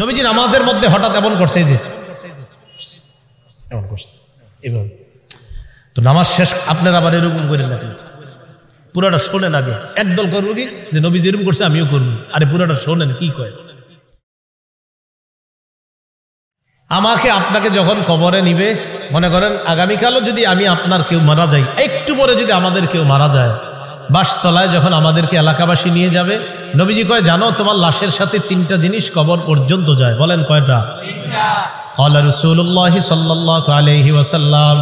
নবীজি নামাজের মধ্যে হঠাৎ এমন করছে, যে এমন করছে এভাবে। তো নামাজ শেষ, আপনারা আবার এরকম করেন না, কিন্তু পুরাটা শোনেন আগে। একদল করবো কি যে নবীজি এরকম করছে আমিও করবো, আরে পুরাটা শোনেন কি কয়। আমাকে আপনাকে যখন কবরে নিবে, মনে করেন আগামীকালও যদি আমি আপনার কেউ মারা যাই, একটু পরে যদি আমাদের কেউ মারা যায়, বাসতলায় যখন আমাদেরকে এলাকাবাসী নিয়ে যাবে, নবীজি কয় জানো তোমার লাশের সাথে তিনটা জিনিস কবর পর্যন্ত যায়। বলেন কয়টা? ক্বালা রাসূলুল্লাহ সাল্লাল্লাহু আলাইহি ওয়াসাল্লাম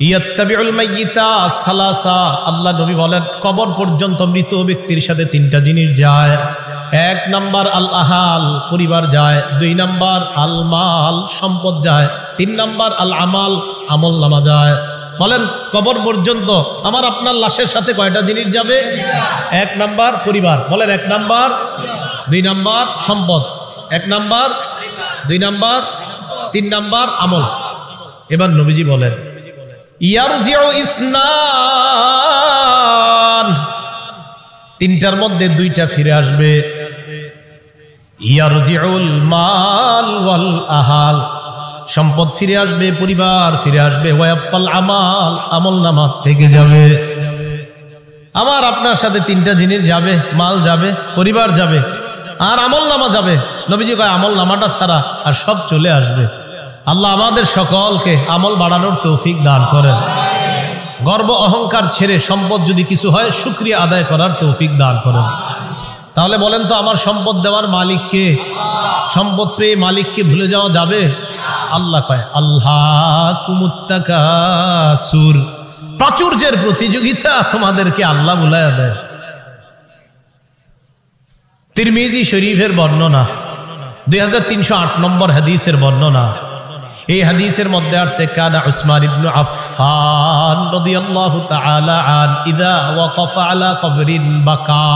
ইয়াত্তাবিউল মাইয়িতা সালাসা, আল্লাহ নবী বলেন কবর পর্যন্ত মৃত ব্যক্তির সাথে তিনটা জিনিস যায়। এক নাম্বার আল আহাল, পরিবার যায়। দুই নাম্বার আল মাল, সম্পদ যায়। তিন নাম্বার আল আমাল, আমল নামা যায়। বলেন কবর পর্যন্ত আমার আপনার লাশের সাথে কয়টা জিনিস যাবে? এক নাম্বার পরিবার, বলেন এক নাম্বার। দুই নাম্বার সম্পদ, এক নাম্বার। দুই নাম্বার, তিন নাম্বার আমল। এবার নবীজি বলেন ইয়ারজিউ ইসনান, তিনটার মধ্যে দুইটা ফিরে আসবে। ইয়ারজিউল মাল ওয়াল আহাল, সম্পদ ফিরে আসবে, পরিবার ফিরে আসবে। ওয়ায়াবকাল আমাল, আমল নামা থেকে যাবে। আমার আপনার সাথে তিনটা জিনিস যাবে, মাল যাবে, পরিবার যাবে, আর আমল নামা যাবে। নবীজি কয় আমল নামাটা ছাড়া আর সব চলে আসবে। আল্লাহ আমাদের সকলকে আমল বাড়ানোর তৌফিক দান করেন। গর্ব অহংকার ছেড়ে সম্পদ যদি কিছু হয় শুকরিয়া আদায় করার তৌফিক দান করেন। তাহলে বলেন তো আমার সম্পদ দেওয়ার মালিককে? সম্পদ পেয়ে মালিককে ভুলে যাওয়া যাবে? আল্লাহ কয় আল্লাহকুমুত তাকাসুর, প্রাচুর্যের প্রতিযোগিতা তোমাদেরকে আল্লাহ ভুলায়া দেয়। তিরমিজি শরীফের বর্ণনা, 2308 নম্বর হাদিসের বর্ণনা। এই হাদিসের মধ্যে আসছে কানা উসমান ইবনে আফফান রাদিয়াল্লাহু তাআলা আন ইযা ওয়াকাফা আলা কবরিন বাকা,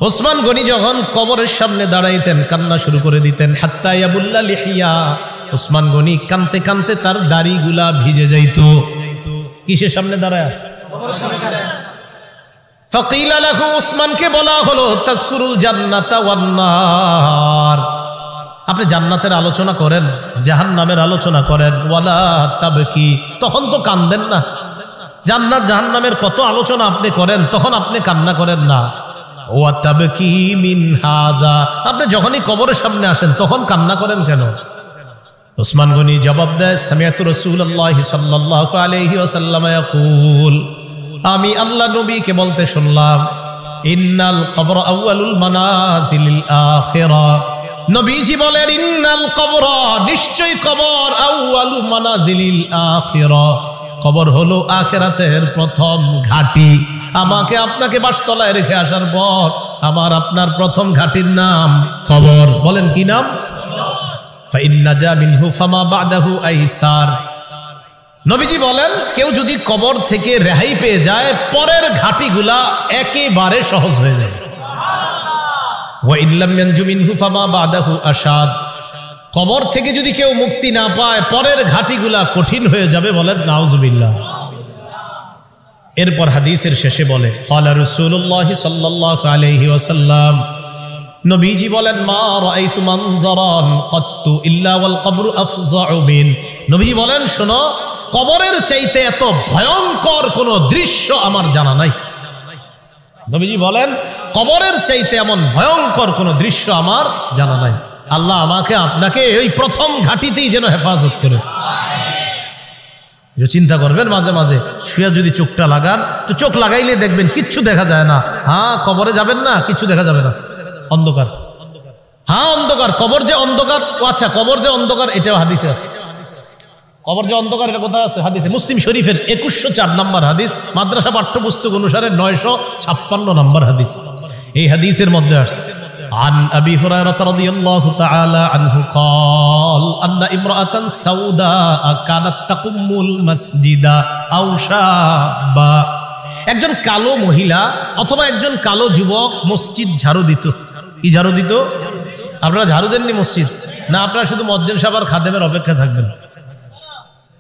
ওসমান গনি যখন কবরের সামনে দাঁড়াইতেন কান্না শুরু করে দিতেন। হাত্তা ইয়াবুল্লা লিহিয়া, ওসমান গনি কানতে কানতে তার দাড়িগুলা ভিজে যাইতো। কিসের সামনে দাঁড়ায়? কবরের সামনে দাঁড়ায়। ফাকিলা লাহু, ওসমানকে বলা হলো তাজকুরুল জান্নাতা ওয়ান নার, আপনি জান্নাতের আলোচনা করেন, জাহান্নামের আলোচনা করেন। ওয়ালা তাবকি, তখন তো কান্দেন না। জান্নাত জাহান্নামের কত আলোচনা আপনি করেন, তখন আপনি কান্না করেন না। ওয়া তাবকি মিন হাযা, আপনি যখনই কবরের সামনে আসেন তখন কান্না করেন কেন? ওসমান গনি জবাব দেয় সামিআতু রাসূলুল্লাহ সাল্লাল্লাহু আলাইহি ওয়াসাল্লাম ইয়াকুল, আমি আল্লাহ নবীকে বলতে শুনলাম ইন্নাল কবর আউয়ালুল মানাজিলিল আখিরাহ, নবীজি বলেন ইন্নাল কবর, নিশ্চয়ই কবর, আউয়ালু মানাজিলিল আখিরাহ, কবর হলো আখিরাতের প্রথম ঘাঁটি। আমাকে আপনাকে বাসতলায় রেখে আসার পর আমার আপনার প্রথম ঘাঁটির নাম কবর। বলেন কি নাম? ফাইন্নাজা মিনহু ফামা বাদাহু আইসার, নবীজি বলেন কেউ যদি কবর থেকে রেহাই পেয়ে যায় পরের ঘাটিগুলা একেবারে সহজ হয়ে যায়। ওয়া ইল্লাম ইয়ানজু মিনহু ফামা বাদাহু আশাদ, কবর থেকে যদি কেউ মুক্তি না পায় পরের ঘাটিগুলা কঠিন হয়ে যাবে। বলেন নাউজুবিল্লাহ। এরপর হাদিসের শেষে বলে ক্বালা রাসূলুল্লাহ সাল্লাল্লাহু আলাইহি ওয়াসাল্লাম, নবীজি বলেন মা রাআইতু মানজারান কাত্তু ইল্লা ওয়াল কবরু আফযাউ মিন, নবীজি বলেন শোনো, কবরের চাইতে এত ভয়ঙ্কর কোন দৃশ্য আমার জানা নাই। নবীজি বলেন কবরের চাইতে এমন ভয়ঙ্কর কোন দৃশ্য আমার জানা নাই। আল্লাহ আমাকে আপনাকে ওই প্রথম ঘাটিতেই যেন হেফাজত করে। চিন্তা করবেন মাঝে মাঝে শুয়ে যদি চোখটা লাগান, তো চোখ লাগাইলে দেখবেন কিচ্ছু দেখা যায় না। হ্যাঁ, কবরে যাবেন না, কিচ্ছু দেখা যাবে না, অন্ধকার। হ্যাঁ অন্ধকার, কবর যে অন্ধকার। আচ্ছা, কবর যে অন্ধকার এটাও হাদিসে আছে। কবর যে অন্ধকার এটা কোথায় আছে? হাদিসে মুসলিম শরীফের 2104 নম্বর হাদিস, মাদ্রাসা পাঠ্যপুস্তক অনুসারে 956 নম্বর হাদিস। এই হাদিসের মধ্যে আছে عن أبي هريرة رضي الله تعالى عنه قال أن امرأة سوداء كانت تقم المسجد أو شابا, একজন কালো মহিলা অথবা একজন কালো যুবক মসজিদ ঝাড়ু দিত। কি ঝাড়ু দিত? আপনারা ঝাড়ু দেননি মসজিদ? না, আপনারা শুধু মুয়াজ্জিন সাহেব আর খাদেমের অপেক্ষা থাকবেন,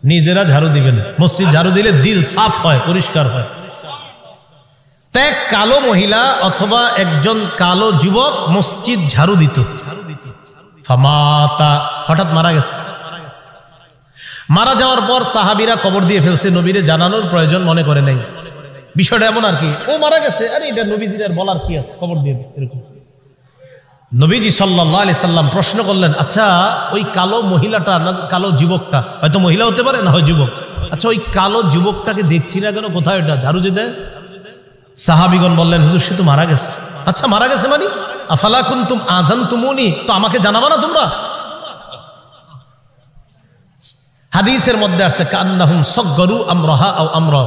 নিজেরা ঝাড়ু দিবেন। মসজিদ ঝাড়ু দিলে দিল সাফ হয়, পরিষ্কার হয়। এক কালো মহিলা অথবা একজন কালো যুবক মসজিদ ঝাড়ু দিত। ফামাতা, হঠাৎ মারা গেছে। মারা যাওয়ার পর সাহাবীরা কবর দিয়ে ফেলছে, নবীরে জানানোর প্রয়োজন মনে করে নাই। বিষয়টা এমন আর কি, ও মারা গেছে, আরে এটা নবীজির আর বলার কি আছে, কবর দিয়ে দিচ্ছে এরকম। নবীজি সাল্লাল্লাহু আলাইহি সাল্লাম প্রশ্ন করলেন, আচ্ছা ওই কালো মহিলাটা না কালো যুবকটা, হয়তো মহিলা হতে পারে না হয় যুবক, আচ্ছা ওই কালো যুবকটাকে দেখছি না কেন, কোথায় ওটা ঝাড়ু যে দেয়? সাহাবীগণ বললেন, হুজুর সে তো মারা গেছে। আচ্ছা মারা গেছে মানে? আফালা কুনতুম আযানতুমুনি, তো আমাকে জানাবা না তোমরা? হাদিসের মধ্যে আছে কান্নাহুম সাগগারু আমরাহা আও আমরা,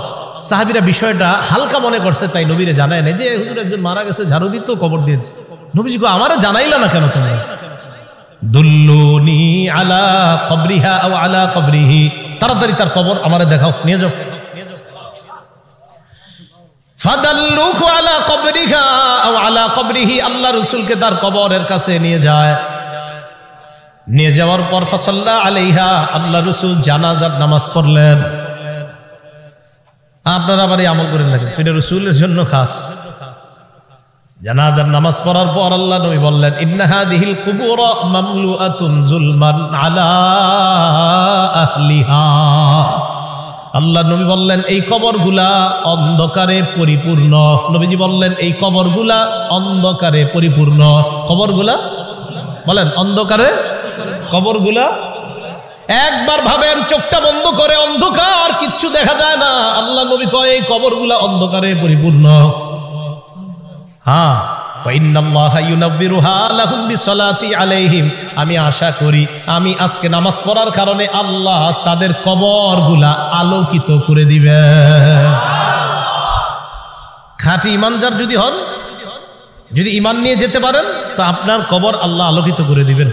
সাহাবীরা বিষয়টা হালকা মনে করছে তাই নবীরে জানায় না যে হুজুর একজন মারা গেছে, ঝাড়ু দিত কবর দিয়েছে। নবীজি কো আমারে জানাইলা না কেন তোমরা? দুল্লুনি আলা কবরিহা আও আলা কবরিহি, তাড়াতাড়ি তার কবর আমারে দেখাও, নিয়ে যাও। ফাদাল্লুহু আলা কবরিহা আও আলা কবরিহি, আল্লাহ রাসূলকে তার কবরের কাছে নিয়ে যায়। নিয়ে যাওয়ার পর ফাসাল্লা আলাইহা, আল্লাহ রাসূল জানাজার নামাজ পড়লেন। আপনারা আবার এই আমল করেন নাকি? এটা রাসূলের জন্য খাস। জানাজার নামাজ পড়ার পর আল্লাহ নবী বললেন, ইন্না হাদিহিল কুবুর মামলুআতুন যুলমান আলা আহলিহা। আল্লাহ নবী বললেন এই কবরগুলা অন্ধকারে পরিপূর্ণ। নবীজি বললেন এই কবরগুলা অন্ধকারে পরিপূর্ণ। কবরগুলা বলেন অন্ধকারে, কবরগুলা একবার ভাবেন, চোখটা বন্ধ করে অন্ধকার, কিচ্ছু দেখা যায় না। আল্লাহ নবী কয় এই কবরগুলা অন্ধকারে পরিপূর্ণ। হ্যাঁ, আমি আশা করি আমি আজকে নামাজ পড়ার কারণে আল্লাহ তাদের কবরগুলা আলোকিত করে দিবে। খাঁটি ইমানদার যদি হন, যদি ইমান নিয়ে যেতে পারেন, তো আপনার কবর আল্লাহ আলোকিত করে দিবেন।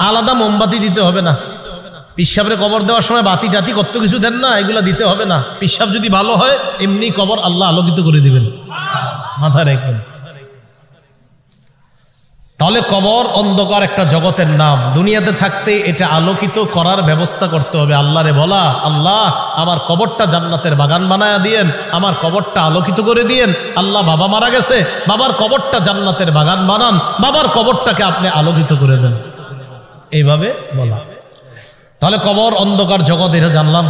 আলাদা মোমবাতি দিতে হবে না। পিসাবের কবর দেওয়ার সময় বাতি টাতি কত কিছু দেন না, এগুলা দিতে হবে না। পিসাব যদি ভালো হয় এমনি কবর আল্লাহ আলোকিত করে দিবেন, মাথায় রাখবেন। তাহলে কবর অন্ধকার একটা জগতের নাম। দুনিয়াতে থাকতে এটা আলোকিত করার ব্যবস্থা করতে হবে। আল্লাহরে বলা, আল্লাহ আমার কবরটা জান্নাতের বাগান বানায়া দিয়েন, আমার কবরটা আলোকিত করে দিয়েন। আল্লাহ বাবা মারা গেছে, বাবার কবরটা জান্নাতের বাগান বানান, বাবার কবরটাকে আপনি আলোকিত করে দেন, এইভাবে বলা। তাহলে কবর অন্ধকার জগৎ, এটা জানলাম।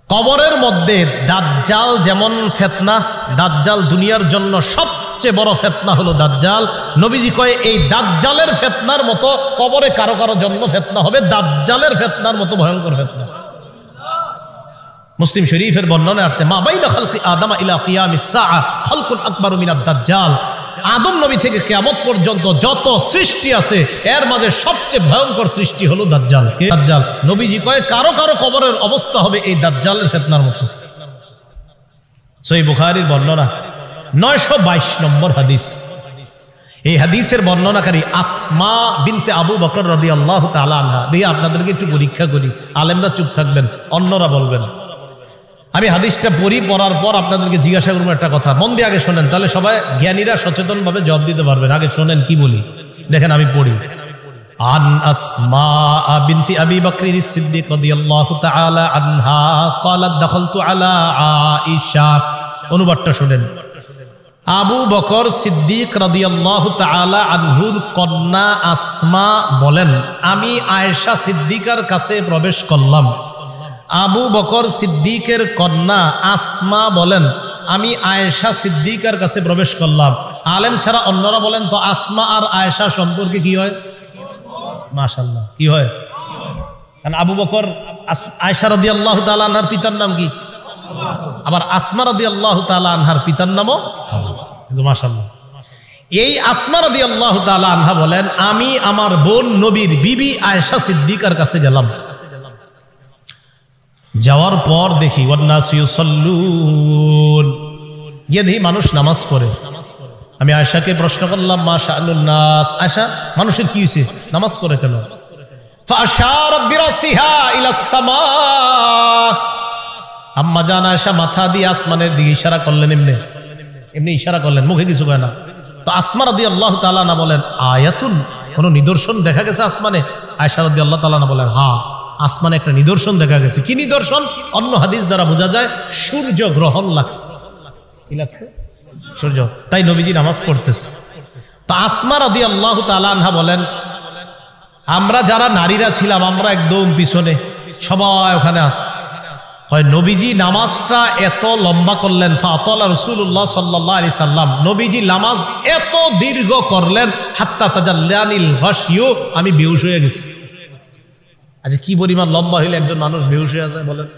কবরের মধ্যে দাজ্জাল যেমন ফিতনা, দাজ্জাল দুনিয়ার জন্য সবচেয়ে বড় ফিতনা হলো দাজ্জাল। নবীজি কয় এই দাজ্জালের ফিতনার মতো কবরে কারো কারো জন্য ফিতনা হবে, দাজ্জালের ফিতনার মতো ভয়ঙ্কর ফিতনা। মুসলিম শরীফের বর্ণনা আসছে, মা বাইনা খালকি আদম ইলা কিয়ামিস সাআ খালকুন আকবারু মিনাদ দাজ্জাল। আদম নবী থেকে কিয়ামত পর্যন্ত যত সৃষ্টি আছে এর মাঝে সবচেয়ে ভয়ঙ্কর সৃষ্টি হলো দাজ্জাল। দাজ্জাল নবীজি কয় কারো কারো কবরের অবস্থা হবে এই দাজ্জালের ফিতনার মতো। সহিহ বুখারীর বর্ণনা 922 নম্বর হাদিস। এই হাদিসের বর্ণনাকারী আসমা বিনতে আবু বকর রাদিয়াল্লাহু তাআলা আনহা। দিয়ে আপনাদেরকে একটু পরীক্ষা করি, আলেমরা চুপ থাকবেন, অন্যরা বলবেন। আমি হাদিসটা পড়ার পর আপনাদেরকে জিজ্ঞাসা করবো একটা কথা, মন দিয়ে আগে শোনেন, তাহলে সবাই জ্ঞানীরা সচেতন ভাবে জবাব দিতে পারবেন। আগে শোনেন কি বলি, দেখেন আমি পড়ি। আন আসমা বিনতি আবি বকর সিদ্দিক রাদিয়াল্লাহু তাআলা আনহা ক্বালাত দাখালতু আলা আয়েশা। অনুবাদটা শোনেন। আবু বকর সিদ্দিক রাদিয়াল্লাহু তাআলা আনহুর কন্যা আসমা বলেন, আমি আয়েশা সিদ্দিকার কাছে প্রবেশ করলাম। আবু বকর সিদ্দিকের কন্যা আসমা বলেন, আমি আয়েশা সিদ্দিকার কাছে প্রবেশ করলাম। আলেম ছাড়া অন্যরা বলেন তো আসমা আর আয়েশা সম্পর্কে কি হয়? মাশাআল্লাহ, কি হয়? কারণ আবু বকর আয়েশা রাদিয়াল্লাহু তাআলা আনহার পিতার নাম কি? আবার আসমা রাদিয়াল্লাহু তাআলা আনহার পিতার নামও আবু। মাশাআল্লাহ। এই আসমা রাদিয়াল্লাহু তাআলা আনহা বলেন, আমি আমার বোন নবীর বিবি আয়েশা সিদ্দিকার কাছে গেলাম। যাওয়ার পর দেখি ওয়ান্নাসু ইউসাল্লুন, গিয়ে দেখি মানুষ নামাজ পড়ে। আমি আয়েশাকে প্রশ্ন করলাম, মা শাআনুন নাস, আয়েশা মানুষের কি হয়েছে, নামাজ পড়ে কেন? ফাআশারাত বিরাসিহা ইলাস সামা। আম্মা জান আয়েশা মাথা দিয়ে আসমানের দিকে ইশারা করলেন, এমনি ইশারা করলেন, মুখে কিছু কয় না। তো আসমা রাদিয়াল্লাহু তাআলা না বলেন, আয়াতুন, কোন নিদর্শন দেখা গেছে আসমানে? আয়েশা রাদিয়াল্লাহু তাআলা না বলেন, হ্যাঁ আসমানে একটা নিদর্শন দেখা গেছে। কি নিদর্শন? অন্য হাদিস দ্বারা বোঝা যায় সূর্য গ্রহণ লাগছে। কি লাগছে? সূর্য। তাই নবীজি নামাজ পড়তেছে। তো আসমা রাদিয়াল্লাহু তাআলা আনহা বলেন, আমরা যারা নারীরা ছিলাম আমরা একদম পিছনে, সবাই ওখানে আস। হয় নবীজি নামাজটা এত লম্বা করলেন, ফাতালা রাসূলুল্লাহ সাল্লাল্লাহু আলাইহি সাল্লাম, নবীজি নামাজ এত দীর্ঘ করলেন, হাত্তা তাজাল্লানিল গাশিয়ু, আমি বেহুশ হয়ে গেছি। আচ্ছা, কি পরিমাণ লম্বা হইলে একজন মানুষ বেহুশ হয়ে যায় বলেন?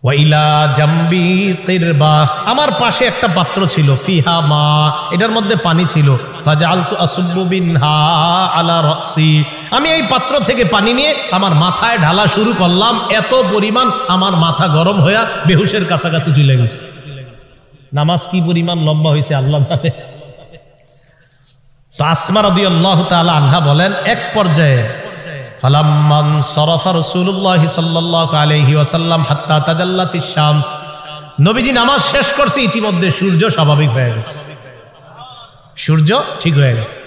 ওয়াইলা জাম্বি কিরবা, আমার পাশে একটা পাত্র ছিল, ফিহা মা, এটার মধ্যে পানি ছিল, ফাজালতু আসুব্বু বিনহা আলা রাসি, আমি এই পাত্র থেকে পানি নিয়ে আমার মাথায় ঢালা শুরু করলাম, এত পরিমাণ আমার মাথা গরম হয়ে বেহুশের কাছাকাছি চলে গেছে। নামাজ কি পরিমাণ লম্বা হয়েছে আল্লাহ জানে। তো আসমা রাদিয়াল্লাহু তাআলা আনহা বলেন, এক পর্যায়ে ফালাম্মান সরাফা রাসূলুল্লাহ সাল্লাল্লাহু আলাইহি ওয়াসাল্লাম হাত্তা তাজাল্লাতিশ শামস, নবীজি নামাজ শেষ করছে, ইতিমধ্যে সূর্য স্বাভাবিক হয়ে গেছে, সূর্য ঠিক হয়ে গেছে।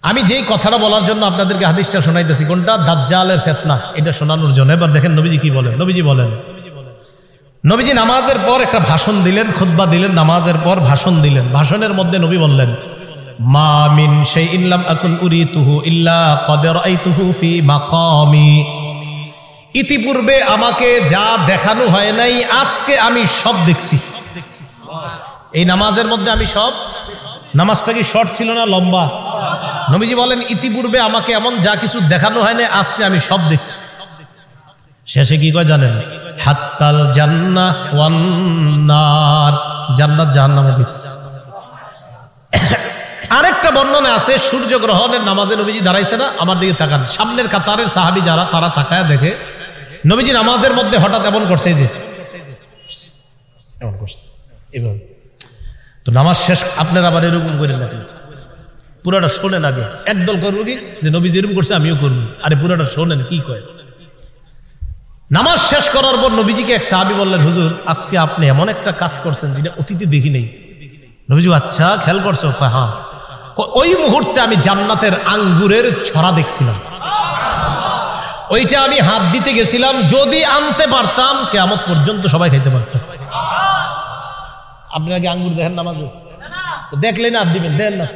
আমি যেই কথাটা বলার জন্য আপনাদেরকে হাদিসটা শোনাইতেছি, কোনটা? দাজ্জালের ফিতনা, এটা শোনানোর জন্য। এবার দেখেন নবীজি কি বলেন। নবীজি বলেন, নবীজি নামাজের পর একটা ভাষণ দিলেন, খুতবা দিলেন, নামাজের পর ভাষণ দিলেন। ভাষণের মধ্যে নবী বললেন, মা মিন শাইইন লাম আকুন উরিতুহু ইল্লা ক্বাদ রাআইতুহু ফি মাকামি, ইতিপূর্বে আমাকে যা দেখানো হয় নাই আজকে আমি সব দেখছি। এই নামাজের মধ্যে আমি সব, নামাজটা কি শর্ট ছিল না লম্বা? নবীজি বলেন, ইতিপূর্বে আমাকে এমন যা কিছু দেখানো হয় না আজকে আমি সব দেখছি। শেষে কি কয় জানেন? হাত্তাল জান্নাহ ওয়ান নার, জান্নাত জাহান্নামও দেখছি। আরেকটা বর্ণনা আছে, সূর্যগ্রহণের নামাজে নবীজি দাঁড়াইছে না, আমার দিকে তাকান, সামনের কাতারের সাহাবী যারা, তারা তাকায় দেখে নবীজি নামাজের মধ্যে হঠাৎ এমন করছে, যে এমন করছে এভাবে। তো নামাজ শেষ, আপনারা আবার এরকম করেন না, পুরাটা শোনেন আগে। একদল করবো কি যে নবীজি এরকম করছে আমিও করবো, আরে পুরাটা শোনেন কি কয়। নামাজ শেষ করার পর নবীজিকে এক সাহাবী বললেন, হুজুর আজকে আপনি এমন একটা কাজ করছেন যেটা অতীতে দেখি নেই। নবীজি, আচ্ছা খেয়াল করছো? হ্যাঁ। ওই মুহূর্তে আমি জান্নাতের আঙ্গুরের ছড়া দেখছিলাম, ওইটা আমি হাত দিতে গেছিলাম, যদি আনতে পারতাম কিয়ামত পর্যন্ত সবাই খাইতে পারতাম। আপনারা কি আঙ্গুর দেখেন নামাজে? তো দেখলেন হাত দিবেন, দেন না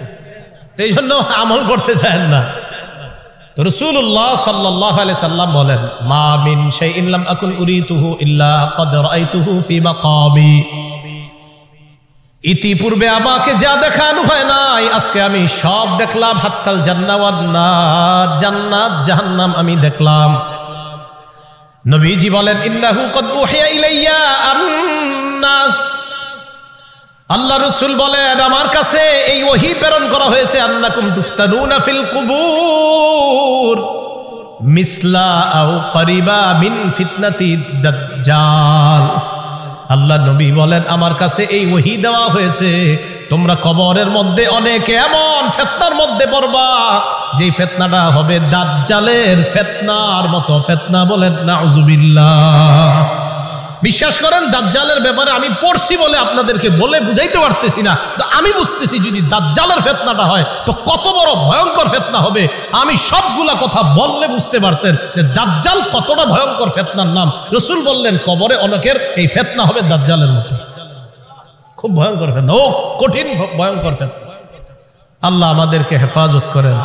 তো এই জন্য আমল করতে চান না। তো রাসূলুল্লাহ সাল্লাল্লাহু আলাইহি সাল্লাম বলেন, মা মিন শাইইন লাম আকুন উরিতুহু ইল্লা ক্বাদ রাআইতুহু ফি মাকামি, ইতিপূর্বে আমাকে যা দেখানো হয় নাই আজকে আমি সব দেখলাম। হাত্তাল জান্নাহ ওয়ান নার, জান্নাত জাহান্নাম আমি দেখলাম। নবীজি বলেন, ইন্নাহু ক্বাদ উহিয়া ইলাইয়া আন্না, আল্লাহ রাসূল বলেন আমার কাছে এই ওহী প্রেরণ করা হয়েছে, আন্নাকুম তুফতানুনা ফিল কুবুর মিসলা আও করিবা মিন ফিতনাতি দাজ্জাল। আল্লাহ নবী বলেন আমার কাছে এই ওহী দেওয়া হয়েছে, তোমরা কবরের মধ্যে অনেকে এমন ফিতনার মধ্যে পড়বা যে ফিতনাটা হবে দাজ্জালের ফিতনার মতো ফিতনা। বলেন নাউজুবিল্লাহ। বিশ্বাস করেন দাজ্জালের ব্যাপারে আমি পড়ছি বলে আপনাদেরকে বলে বুঝাইতে পারতেছি না, তো আমি বুঝতেছি যদি দাজ্জালের ফিতনাটা হয় তো কত বড় ভয়ঙ্কর ফিতনা হবে। আমি সবগুলা কথা বললে বুঝতে পারতেন যে দাজ্জাল কতটা ভয়ঙ্কর ফিতনার নাম। রাসূল বললেন কবরে অনেকের এই ফিতনা হবে দাজ্জালের মতো, খুব ভয়ঙ্কর ফিতনা, ও কঠিন ভয়ঙ্কর ফিতনা। আল্লাহ আমাদেরকে হেফাজত করেন।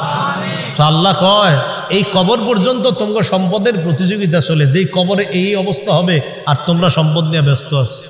তো আল্লাহ কয় এই কবর পর্যন্ত তোমরা সম্পদের প্রতিযোগিতা চলে, যেই কবরে এই অবস্থা হবে আর তোমরা সম্পদ নিয়ে ব্যস্ত আছো।